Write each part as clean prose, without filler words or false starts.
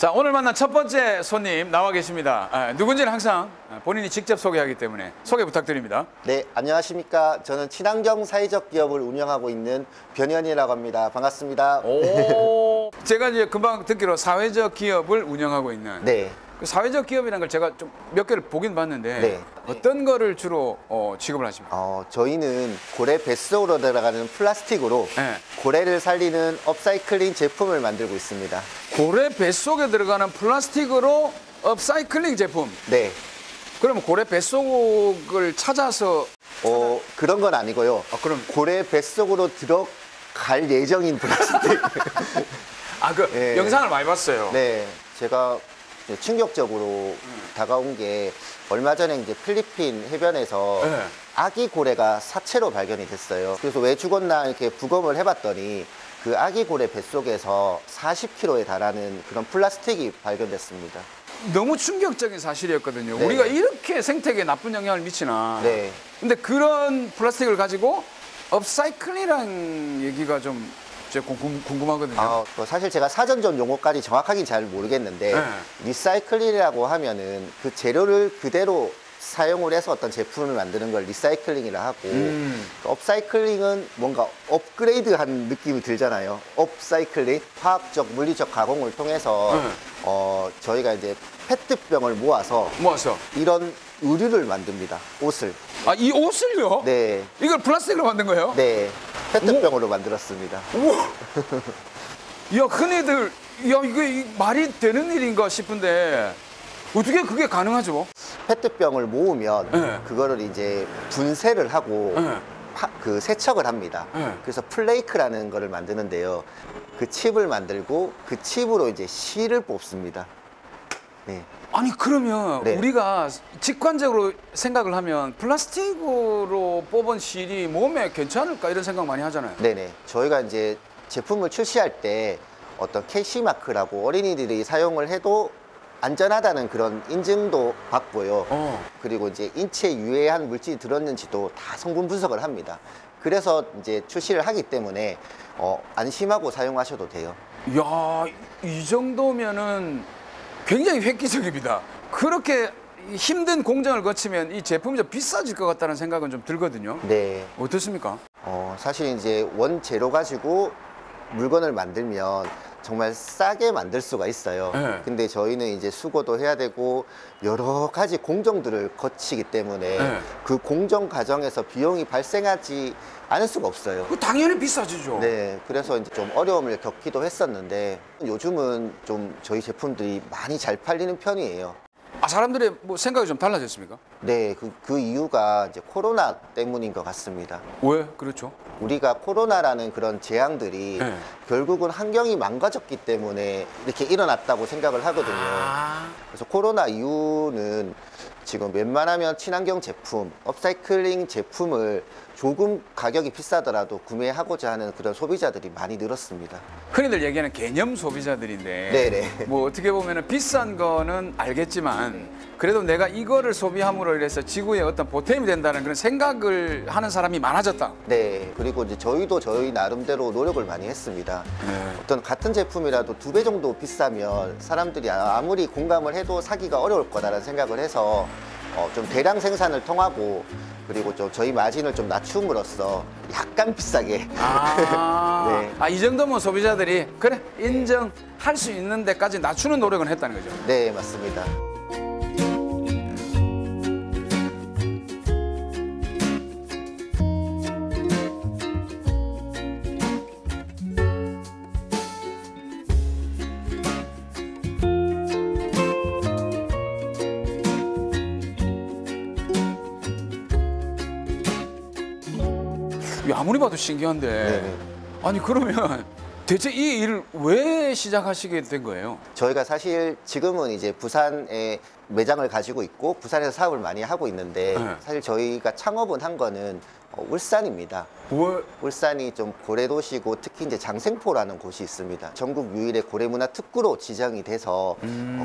자, 오늘 만난 첫 번째 손님 나와 계십니다. 누군지는 항상 본인이 직접 소개하기 때문에 소개 부탁드립니다. 네, 안녕하십니까. 저는 친환경 사회적 기업을 운영하고 있는 변현이라고 합니다. 반갑습니다. 오, 제가 이제 금방 듣기로 사회적 기업을 운영하고 있는. 네. 그 사회적 기업이라는 걸 제가 좀 몇 개를 보긴 봤는데 네. 어떤 거를 주로 취급을 하십니까? 저희는 고래 뱃속으로 들어가는 플라스틱으로 네. 고래를 살리는 업사이클링 제품을 만들고 있습니다. 고래 뱃속에 들어가는 플라스틱으로 업사이클링 제품. 네. 그러면 고래 뱃속을 찾아서 그런 건 아니고요. 그럼 고래 뱃속으로 들어갈 예정인 플라스틱. 그 네. 영상을 많이 봤어요. 네. 제가 충격적으로 다가온 게 얼마 전에 이제 필리핀 해변에서 네. 아기 고래가 사체로 발견이 됐어요. 그래서 왜 죽었나 이렇게 부검을 해봤더니 그 아기 고래 뱃속에서 40kg에 달하는 그런 플라스틱이 발견됐습니다. 너무 충격적인 사실이었거든요. 네. 우리가 이렇게 생태계에 나쁜 영향을 미치나. 네. 근데 그런 플라스틱을 가지고 업사이클이라는 얘기가 좀 제가 궁금하거든요. 사실 제가 사전적 용어까지 정확하게 잘 모르겠는데 네. 리사이클이라고 하면은 그 재료를 그대로 사용을 해서 어떤 제품을 만드는 걸 리사이클링이라 하고 업사이클링은 뭔가 업그레이드한 느낌이 들잖아요. 업사이클링, 화학적, 물리적 가공을 통해서 저희가 이제 페트병을 모아서 이런 의류를 만듭니다. 옷을. 이 옷을요? 네. 이걸 플라스틱으로 만든 거예요? 네. 페트병으로 만들었습니다. 우와. 야, 흔히들 이게 말이 되는 일인가 싶은데 어떻게 그게 가능하죠? 페트병을 모으면 네. 그거를 이제 분쇄를 하고 네. 그 세척을 합니다. 네. 그래서 플레이크라는 거를 만드는데요. 그 칩을 만들고 그 칩으로 이제 실을 뽑습니다. 네. 아니 그러면 네. 우리가 직관적으로 생각을 하면 플라스틱으로 뽑은 실이 몸에 괜찮을까 이런 생각 많이 하잖아요. 네네. 저희가 이제 제품을 출시할 때 어떤 캐시마크라고 어린이들이 사용을 해도 안전하다는 그런 인증도 받고요. 그리고 이제 인체에 유해한 물질이 들었는지도 다 성분 분석을 합니다. 그래서 이제 출시를 하기 때문에 안심하고 사용하셔도 돼요. 야, 이 정도면은 굉장히 획기적입니다. 그렇게 힘든 공정을 거치면 이 제품이 좀 비싸질 것 같다는 생각은 좀 들거든요. 네. 어떻습니까? 사실 이제 원재료 가지고 물건을 만들면 정말 싸게 만들 수가 있어요. 네. 근데 저희는 이제 수거도 해야 되고 여러 가지 공정들을 거치기 때문에 네. 그 공정 과정에서 비용이 발생하지 않을 수가 없어요. 당연히 비싸지죠. 네, 그래서 이제 좀 어려움을 겪기도 했었는데 요즘은 좀 저희 제품들이 많이 잘 팔리는 편이에요. 사람들의 뭐 생각이 좀 달라졌습니까? 네, 그 이유가 이제 코로나 때문인 것 같습니다. 왜? 그렇죠. 우리가 코로나라는 그런 재앙들이 네. 결국은 환경이 망가졌기 때문에 이렇게 일어났다고 생각을 하거든요. 그래서 코로나 이후는 지금 웬만하면 친환경 제품, 업사이클링 제품을 조금 가격이 비싸더라도 구매하고자 하는 그런 소비자들이 많이 늘었습니다. 흔히들 얘기하는 개념 소비자들인데 네네. 뭐 어떻게 보면 비싼 거는 알겠지만 그래도 내가 이거를 소비함으로 인해서 지구에 어떤 보탬이 된다는 그런 생각을 하는 사람이 많아졌다. 네, 그리고 이제 저희도 저희 나름대로 노력을 많이 했습니다. 네. 어떤 같은 제품이라도 2배 정도 비싸면 사람들이 아무리 공감을 해도 사기가 어려울 거다라는 생각을 해서 좀 대량 생산을 통하고 그리고 좀 저희 마진을 좀 낮춤으로써 약간 비싸게 네. 이 정도면 소비자들이 그래 인정할 수 있는 데까지 낮추는 노력은 했다는 거죠. 네, 맞습니다. 아무리 봐도 신기한데 네네. 아니 그러면 대체 이 일을 왜 시작하시게 된 거예요? 저희가 사실 지금은 이제 부산에 매장을 가지고 있고 부산에서 사업을 많이 하고 있는데 네. 사실 저희가 창업은 한 거는 울산입니다. 왜? 울산이 좀 고래 도시고 특히 이제 장생포라는 곳이 있습니다. 전국 유일의 고래문화 특구로 지정이 돼서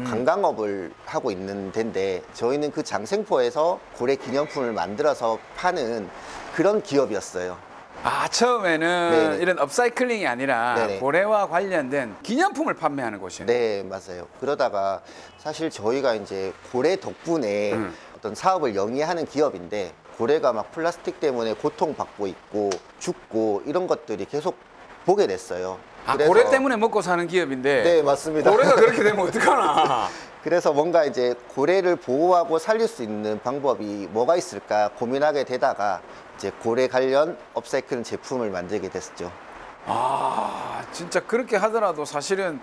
관광업을 하고 있는 데인데 저희는 그 장생포에서 고래 기념품을 만들어서 파는 그런 기업이었어요. 아, 처음에는 네네. 이런 업사이클링이 아니라 네네. 고래와 관련된 기념품을 판매하는 곳이에요. 네, 맞아요. 그러다가 사실 저희가 이제 고래 덕분에 어떤 사업을 영위하는 기업인데 고래가 막 플라스틱 때문에 고통받고 있고 죽고 이런 것들이 계속 보게 됐어요. 아, 그래서- 고래 때문에 먹고 사는 기업인데 네, 맞습니다. 고래가 그렇게 되면 어떡하나. 그래서 뭔가 이제 고래를 보호하고 살릴 수 있는 방법이 뭐가 있을까 고민하게 되다가 이제 고래 관련 업사이클링 제품을 만들게 됐죠. 아, 진짜 그렇게 하더라도 사실은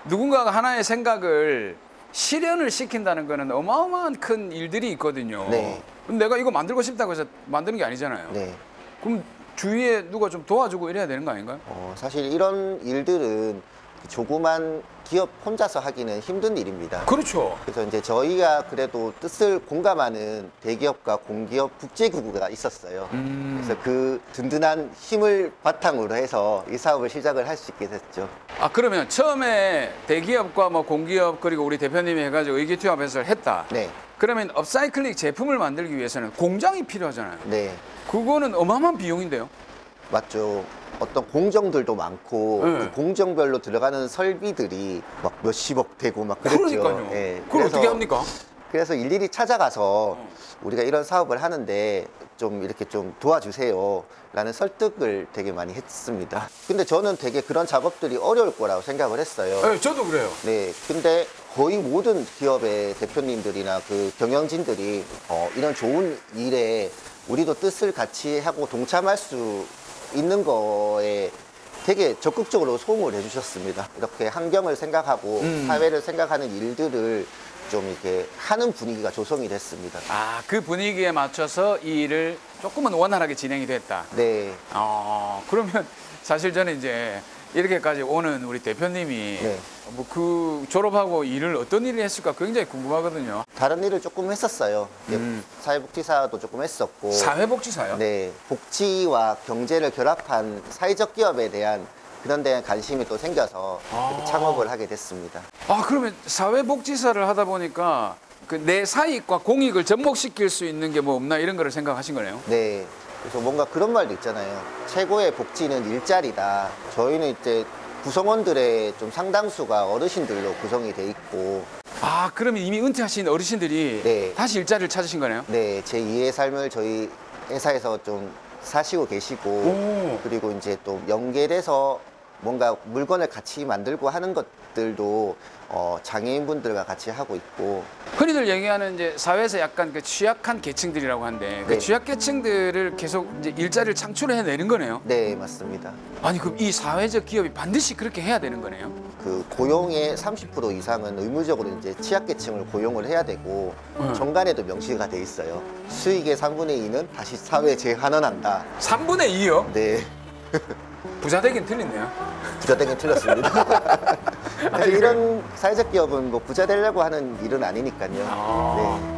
누군가가 하나의 생각을 실현을 시킨다는 거는 어마어마한 큰 일들이 있거든요. 네. 근데 내가 이거 만들고 싶다고 해서 만드는 게 아니잖아요. 네. 그럼 주위에 누가 좀 도와주고 이래야 되는 거 아닌가요? 사실 이런 일들은 조그만 기업 혼자서 하기는 힘든 일입니다. 그렇죠. 그래서 이제 저희가 그래도 뜻을 공감하는 대기업과 공기업 국제기구가 있었어요. 그래서 그 든든한 힘을 바탕으로 해서 이 사업을 시작을 할 수 있게 됐죠. 아, 그러면 처음에 대기업과 뭐 공기업 그리고 우리 대표님이 해가지고 의기투합해서 했다. 네. 그러면 업사이클링 제품을 만들기 위해서는 공장이 필요하잖아요. 네. 그거는 어마어마한 비용인데요. 맞죠. 어떤 공정들도 많고 네. 그 공정별로 들어가는 설비들이 막 몇십억 되고 막 그랬죠. 그러니까요. 예. 그걸 어떻게 합니까? 그래서 일일이 찾아가서 우리가 이런 사업을 하는데 좀 이렇게 좀 도와주세요 라는 설득을 되게 많이 했습니다. 근데 저는 되게 그런 작업들이 어려울 거라고 생각을 했어요. 네, 저도 그래요. 네, 근데 거의 모든 기업의 대표님들이나 그 경영진들이 이런 좋은 일에 우리도 뜻을 같이 하고 동참할 수 있는 거에 되게 적극적으로 소응을 해주셨습니다. 이렇게 환경을 생각하고 사회를 생각하는 일들을 좀 이렇게 하는 분위기가 조성이 됐습니다. 아, 그 분위기에 맞춰서 이 일을 조금은 원활하게 진행이 됐다. 네, 아, 그러면 사실 저는 이제 이렇게까지 오는 우리 대표님이 네. 뭐 그 졸업하고 일을 어떤 일을 했을까 굉장히 궁금하거든요. 다른 일을 조금 했었어요. 사회복지사도 조금 했었고. 사회복지사요? 네, 복지와 경제를 결합한 사회적 기업에 대한 그런 데에 관심이 또 생겨서 이렇게 창업을 하게 됐습니다. 아, 그러면 사회복지사를 하다 보니까 그 내 사익과 공익을 접목시킬 수 있는 게 뭐 없나 이런 거를 생각하신 거네요. 네, 그래서 뭔가 그런 말도 있잖아요. 최고의 복지는 일자리다. 저희는 이제 구성원들의 좀 상당수가 어르신들로 구성이 돼 있고, 아, 그러면 이미 은퇴하신 어르신들이 네. 다시 일자리를 찾으신 거네요? 네, 제 2의 삶을 저희 회사에서 좀 사시고 계시고, 오. 그리고 이제 또 연계돼서 뭔가 물건을 같이 만들고 하는 것들도 장애인분들과 같이 하고 있고. 흔히들 얘기하는 이제 사회에서 약간 그 취약한 계층들이라고 하는데 그 네. 취약계층들을 계속 이제 일자리를 창출해내는 거네요. 네, 맞습니다. 아니, 그럼 이 사회적 기업이 반드시 그렇게 해야 되는 거네요? 그 고용의 30% 이상은 의무적으로 이제 취약계층을 고용을 해야 되고 네. 정관에도 명시가 돼 있어요. 수익의 3분의 2는 다시 사회에 재환원한다. 3분의 2요? 네, 부자 되긴 틀린데요. 부자 되긴 틀렸습니다. 사실 이런 사회적 기업은 뭐 부자 되려고 하는 일은 아니니까요. 아.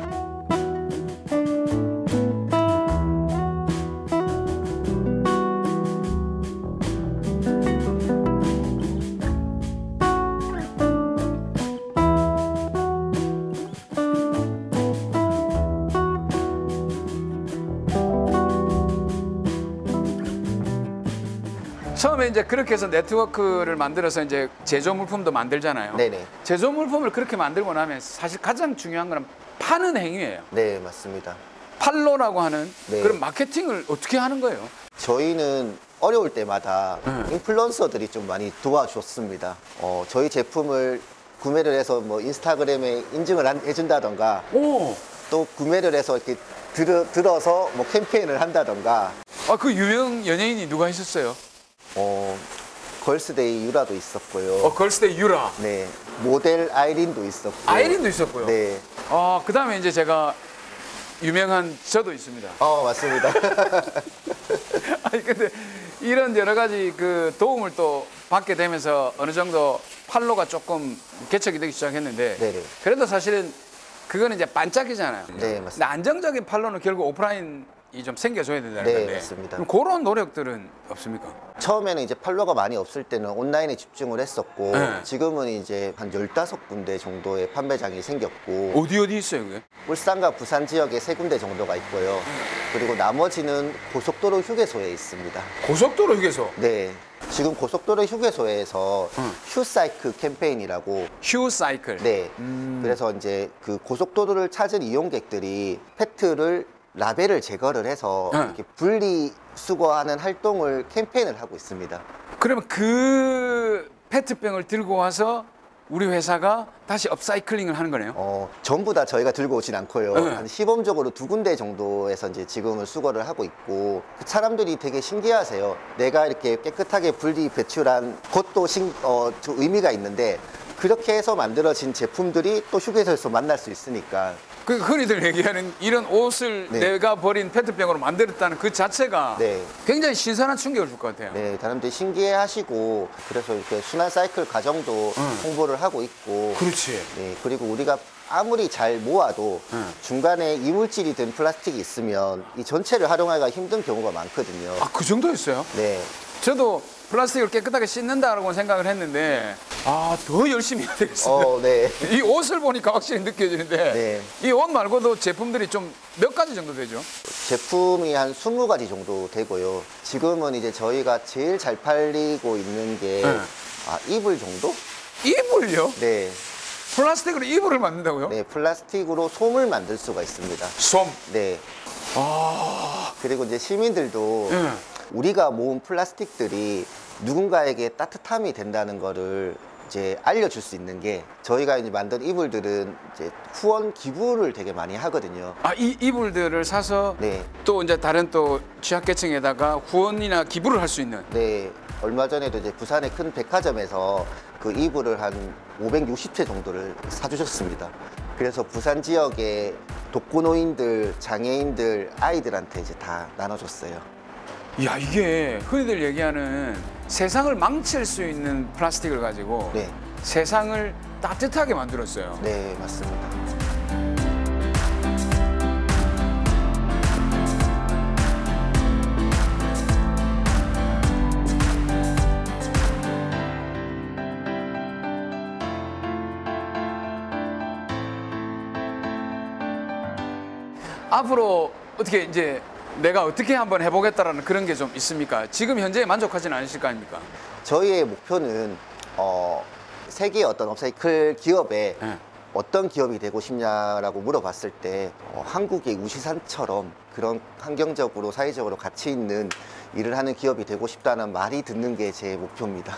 처음에 이제 그렇게 해서 네트워크를 만들어서 이제 제조 물품도 만들잖아요. 네네. 제조 물품을 그렇게 만들고 나면 사실 가장 중요한 건 파는 행위예요. 네, 맞습니다. 팔로라고 하는 네. 그런 마케팅을 어떻게 하는 거예요? 저희는 어려울 때마다 인플루언서들이 좀 많이 도와줬습니다. 저희 제품을 구매를 해서 뭐 인스타그램에 인증을 해준다던가 오, 또 구매를 해서 이렇게 들어서 뭐 캠페인을 한다던가 아, 그 유명 연예인이 누가 있었어요? 걸스데이 유라도 있었고요. 걸스데이 유라. 네, 모델 아이린도 있었고. 아이린도 있었고요. 네. 그 다음에 이제 제가 유명한 저도 있습니다. 맞습니다. 아니, 근데 이런 여러 가지 그 도움을 또 받게 되면서 어느 정도 팔로가 조금 개척이 되기 시작했는데 네네. 그래도 사실은 그거는 이제 반짝이잖아요. 네, 맞습니다. 근데 안정적인 팔로는 결국 오프라인 좀 생겨줘야 된다는 네, 건데. 맞습니다. 그럼 그런 노력들은 없습니까? 처음에는 이제 팔로워가 많이 없을 때는 온라인에 집중을 했었고 네. 지금은 이제 한 15군데 정도의 판매장이 생겼고 어디 있어요, 그게? 울산과 부산 지역에 3군데 정도가 있고요. 그리고 나머지는 고속도로 휴게소에 있습니다. 고속도로 휴게소. 네. 지금 고속도로 휴게소에서 휴사이클 캠페인이라고 휴 사이클. 네. 그래서 이제 그 고속도로를 찾은 이용객들이 페트를 라벨을 제거를 해서 네. 이렇게 분리 수거하는 활동을 캠페인을 하고 있습니다. 그러면 그 페트병을 들고 와서 우리 회사가 다시 업사이클링을 하는 거네요. 전부 다 저희가 들고 오진 않고요. 네. 한 시범적으로 2군데 정도에서 이제 지금은 수거를 하고 있고 그 사람들이 되게 신기하세요. 내가 이렇게 깨끗하게 분리 배출한 것도 좀 의미가 있는데 그렇게 해서 만들어진 제품들이 또 휴게소에서 만날 수 있으니까. 그 흔히들 얘기하는 이런 옷을 네. 내가 버린 페트병으로 만들었다는 그 자체가 네. 굉장히 신선한 충격을 줄 것 같아요. 네, 사람들이 신기해 하시고 그래서 이렇게 순환 사이클 과정도 홍보를 하고 있고 그렇지. 네, 그리고 우리가 아무리 잘 모아도 중간에 이물질이 든 플라스틱이 있으면 이 전체를 활용하기가 힘든 경우가 많거든요. 아, 그 정도였어요? 네. 저도 플라스틱을 깨끗하게 씻는다라고 생각을 했는데 더 열심히 해야 되겠어요. 네. 이 옷을 보니까 확실히 느껴지는데 네. 이 옷 말고도 제품들이 좀 몇 가지 정도 되죠? 제품이 한 20가지 정도 되고요. 지금은 이제 저희가 제일 잘 팔리고 있는 게 이불 정도? 이불요? 네. 플라스틱으로 이불을 만든다고요? 네, 플라스틱으로 솜을 만들 수가 있습니다. 솜. 네. 그리고 이제 시민들도 네. 우리가 모은 플라스틱들이 누군가에게 따뜻함이 된다는 거를 이제 알려줄 수 있는 게 저희가 이제 만든 이불들은 이제 후원 기부를 되게 많이 하거든요. 아, 이 이불들을 사서 네. 또 이제 다른 또 취약계층에다가 후원이나 기부를 할 수 있는. 네. 얼마 전에도 이제 부산의 큰 백화점에서 그 이불을 한 560채 정도를 사주셨습니다. 그래서 부산 지역의 독거노인들, 장애인들, 아이들한테 이제 다 나눠줬어요. 야, 이게 흔히들 얘기하는 세상을 망칠 수 있는 플라스틱을 가지고 네. 세상을 따뜻하게 만들었어요. 네, 맞습니다. 앞으로 어떻게 이제 내가 어떻게 한번 해보겠다라는 그런 게 좀 있습니까? 지금 현재 만족하지는 않으실 거 아닙니까? 저희의 목표는 세계의 어떤 업사이클 기업에 네. 어떤 기업이 되고 싶냐라고 물어봤을 때 한국의 우시산처럼 그런 환경적으로 사회적으로 가치 있는 일을 하는 기업이 되고 싶다는 말이 듣는 게 제 목표입니다.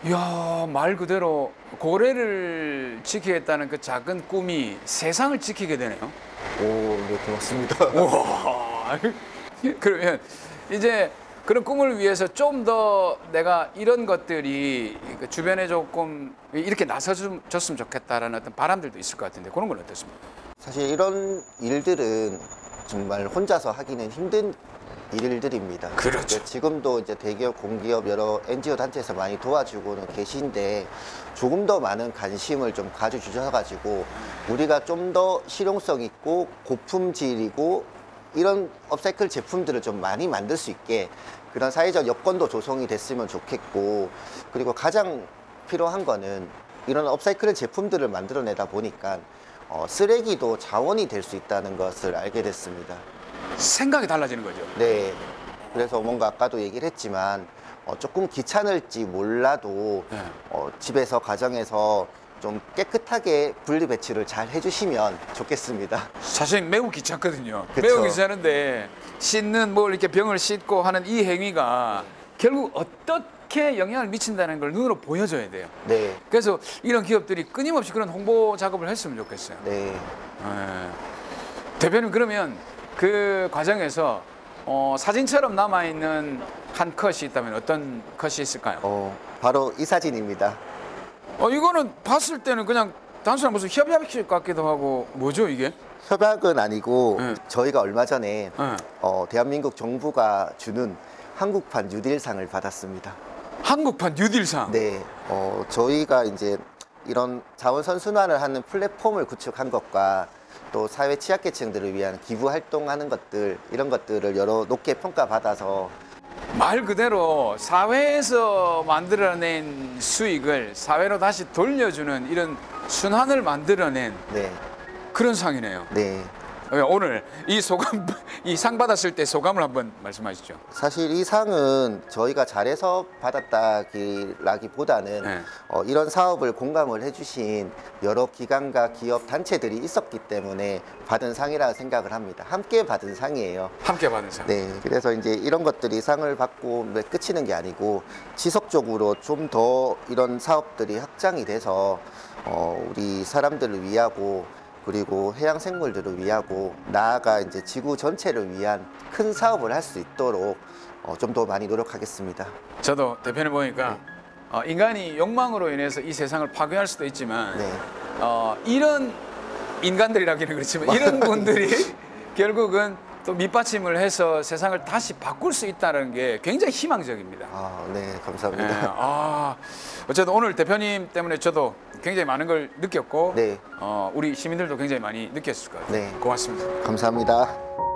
이야, 말 그대로 고래를 지키겠다는 그 작은 꿈이 세상을 지키게 되네요. 오, 네, 고맙습니다. 와, 그러면 이제 그런 꿈을 위해서 좀 더 내가 이런 것들이 그 주변에 조금 이렇게 나서줬으면 좋겠다라는 어떤 바람들도 있을 것 같은데 그런 건 어떻습니까? 사실 이런 일들은 정말 혼자서 하기는 힘든 일들입니다. 그렇죠. 지금도 이제 대기업, 공기업, 여러 NGO 단체에서 많이 도와주고는 계신데 조금 더 많은 관심을 좀 가져주셔가지고 우리가 좀 더 실용성 있고 고품질이고 이런 업사이클 제품들을 좀 많이 만들 수 있게 그런 사회적 여건도 조성이 됐으면 좋겠고 그리고 가장 필요한 거는 이런 업사이클 제품들을 만들어내다 보니까 쓰레기도 자원이 될 수 있다는 것을 알게 됐습니다. 생각이 달라지는 거죠. 네. 그래서 뭔가 아까도 얘기를 했지만 조금 귀찮을지 몰라도 네. 집에서 가정에서 좀 깨끗하게 분리 배출을 잘 해주시면 좋겠습니다. 사실 매우 귀찮거든요. 그쵸. 매우 귀찮은데 씻는 뭘 이렇게 병을 씻고 하는 이 행위가 결국 어떻게 영향을 미친다는 걸 눈으로 보여줘야 돼요. 네. 그래서 이런 기업들이 끊임없이 그런 홍보 작업을 했으면 좋겠어요. 네. 예. 대표님 그러면 그 과정에서 사진처럼 남아있는 한 컷이 있다면 어떤 컷이 있을까요? 바로 이 사진입니다. 이거는 봤을 때는 그냥 단순한 무슨 협약식 같기도 하고 뭐죠 이게? 협약은 아니고 네. 저희가 얼마 전에 네. 대한민국 정부가 주는 한국판 뉴딜상을 받았습니다. 한국판 뉴딜상. 네. 저희가 이제 이런 자원 선순환을 하는 플랫폼을 구축한 것과 또 사회 취약계층들을 위한 기부 활동하는 것들 이런 것들을 여러 높게 평가받아서 말 그대로 사회에서 만들어낸 수익을 사회로 다시 돌려주는 이런 순환을 만들어낸 네, 그런 상이네요. 네. 오늘 이 소감, 이 상 받았을 때 소감을 한번 말씀하시죠. 사실 이 상은 저희가 잘해서 받았다기보다는 네. 이런 사업을 공감을 해주신 여러 기관과 기업 단체들이 있었기 때문에 받은 상이라 생각을 합니다. 함께 받은 상이에요. 함께 받은 상. 네, 그래서 이제 이런 것들이 상을 받고 끝이는 게 아니고 지속적으로 좀 더 이런 사업들이 확장이 돼서 우리 사람들을 위하고 그리고 해양 생물들을 위하고 나아가 이제 지구 전체를 위한 큰 사업을 할 수 있도록 좀 더 많이 노력하겠습니다. 저도 대표님 보니까 인간이 욕망으로 인해서 이 세상을 파괴할 수도 있지만 네, 이런 인간들이라기는 그렇지만 이런 분들이 결국은 또 밑받침을 해서 세상을 다시 바꿀 수 있다는 게 굉장히 희망적입니다. 네, 예, 감사합니다. 어쨌든 오늘 대표님 때문에 저도 굉장히 많은 걸 느꼈고 네. 우리 시민들도 굉장히 많이 느꼈을 것 같아요. 네. 고맙습니다. 감사합니다.